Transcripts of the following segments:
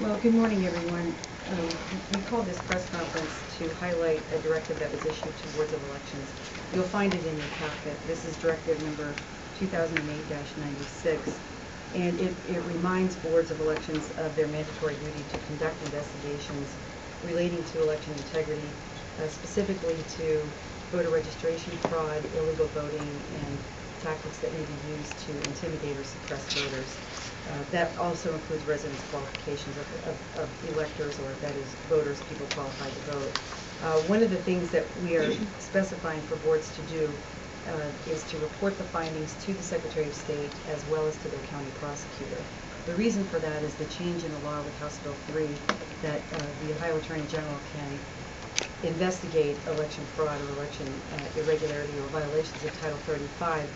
Well, good morning, everyone. We called this press conference to highlight a directive that was issued to boards of elections. You'll find it in your packet. This is directive number 2008-96, and it reminds boards of elections of their mandatory duty to conduct investigations relating to election integrity, specifically to voter registration fraud, illegal voting, and tactics that may be used to intimidate or suppress voters. That also includes residence qualifications of electors, or that is voters, people qualified to vote. One of the things that we are specifying for boards to do is to report the findings to the Secretary of State as well as to their county prosecutor. The reason for that is the change in the law with House Bill 3 that the Ohio Attorney General can investigate election fraud or election irregularity or violations of Title 35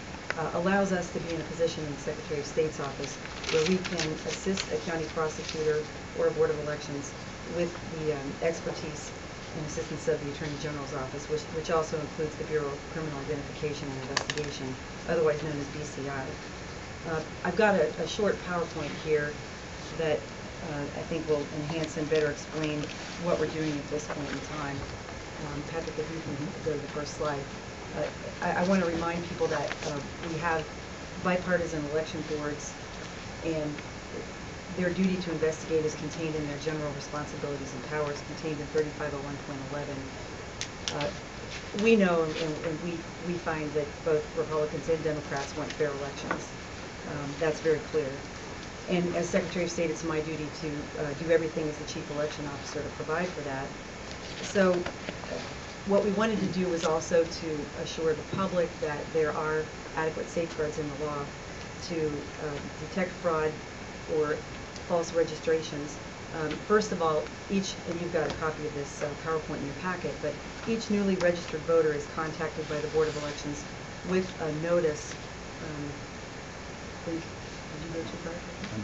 allows us to be in a position in the Secretary of State's office where we can assist a county prosecutor or a board of elections with the expertise and assistance of the Attorney General's office, which also includes the Bureau of Criminal Identification and Investigation, otherwise known as BCI. I've got a short PowerPoint here that I think will enhance and better explain what we're doing at this point in time. Patrick, if you can go to the first slide. I want to remind people that we have bipartisan election boards, and their duty to investigate is contained in their general responsibilities and powers contained in 3501.11. We know, and we find that both Republicans and Democrats want fair elections. That's very clear. And as Secretary of State, it's my duty to do everything as the Chief Election Officer to provide for that. So what we wanted to do was also to assure the public that there are adequate safeguards in the law to detect fraud or false registrations. First of all, and you've got a copy of this PowerPoint in your packet, but each newly registered voter is contacted by the Board of Elections with a notice. Did you go too far?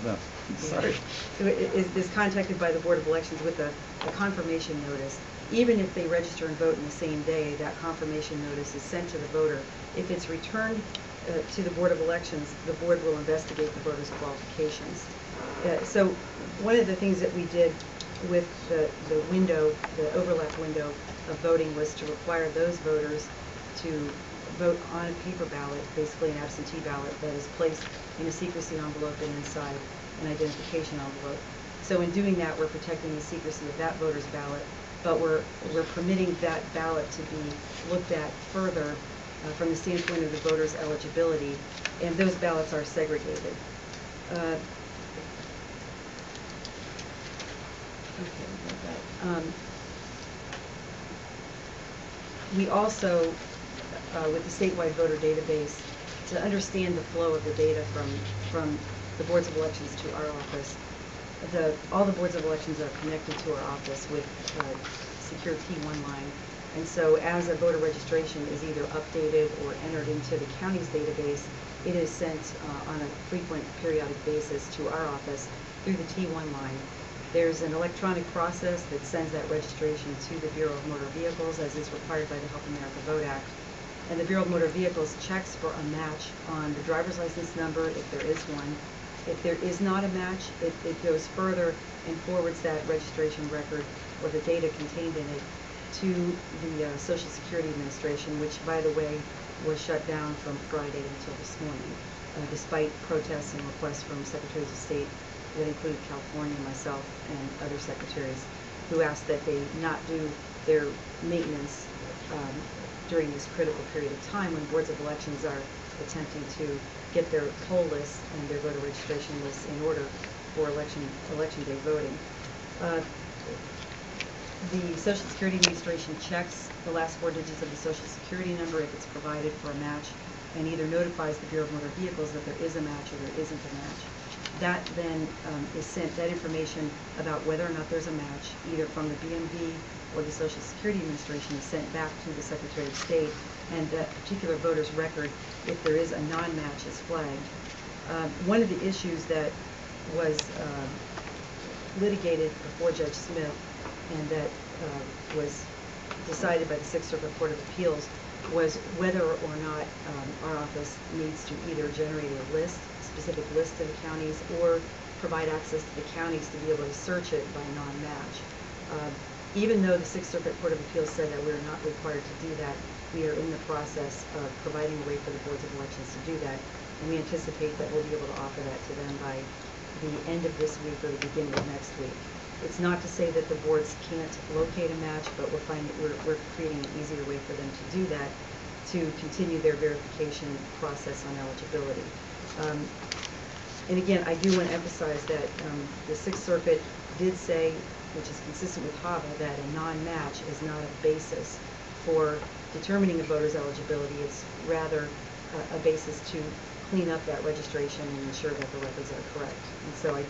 No, sorry. So it is contacted by the Board of Elections with a confirmation notice. Even if they register and vote in the same day, that confirmation notice is sent to the voter. If it's returned to the Board of Elections, the board will investigate the voter's qualifications. So one of the things that we did with the overlap window of voting was to require those voters to vote on a paper ballot, basically an absentee ballot that is placed in a secrecy envelope and inside an identification envelope. So in doing that, we're protecting the secrecy of that voter's ballot, but we're permitting that ballot to be looked at further from the standpoint of the voter's eligibility, and those ballots are segregated. We also, with the statewide voter database, to understand the flow of the data from the boards of elections to our office, all the boards of elections are connected to our office with secure T1 line. And so as a voter registration is either updated or entered into the county's database, it is sent on a frequent periodic basis to our office through the T1 line. There's an electronic process that sends that registration to the Bureau of Motor Vehicles, as is required by the Help America Vote Act. And the Bureau of Motor Vehicles checks for a match on the driver's license number, if there is one. If there is not a match, it goes further and forwards that registration record or the data contained in it to the Social Security Administration, which, by the way, was shut down from Friday until this morning, despite protests and requests from secretaries of state that included California, myself, and other secretaries who asked that they not do their maintenance during this critical period of time when boards of elections are attempting to get their poll lists and their voter registration lists in order for election day voting. The Social Security Administration checks the last 4 digits of the Social Security number if it's provided for a match, and either notifies the Bureau of Motor Vehicles that there is a match or there isn't a match. That then is sent, that information about whether or not there's a match, either from the BMV or the Social Security Administration, is sent back to the Secretary of State, and that particular voter's record, if there is a non-match, is flagged. One of the issues that was litigated before Judge Smith and that was decided by the Sixth Circuit Court of Appeals was whether or not our office needs to either generate a list, specific list of the counties, or provide access to the counties to be able to search it by non-match. Even though the Sixth Circuit Court of Appeals said that we're not required to do that, we are in the process of providing a way for the boards of elections to do that, and we anticipate that we'll be able to offer that to them by the end of this week or the beginning of next week. It's not to say that the boards can't locate a match, but we're creating an easier way for them to do that, to continue their verification process on eligibility. And again, I do want to emphasize that the Sixth Circuit did say, which is consistent with HAVA, that a non-match is not a basis for determining a voter's eligibility. It's rather a basis to clean up that registration and ensure that the records are correct. And so I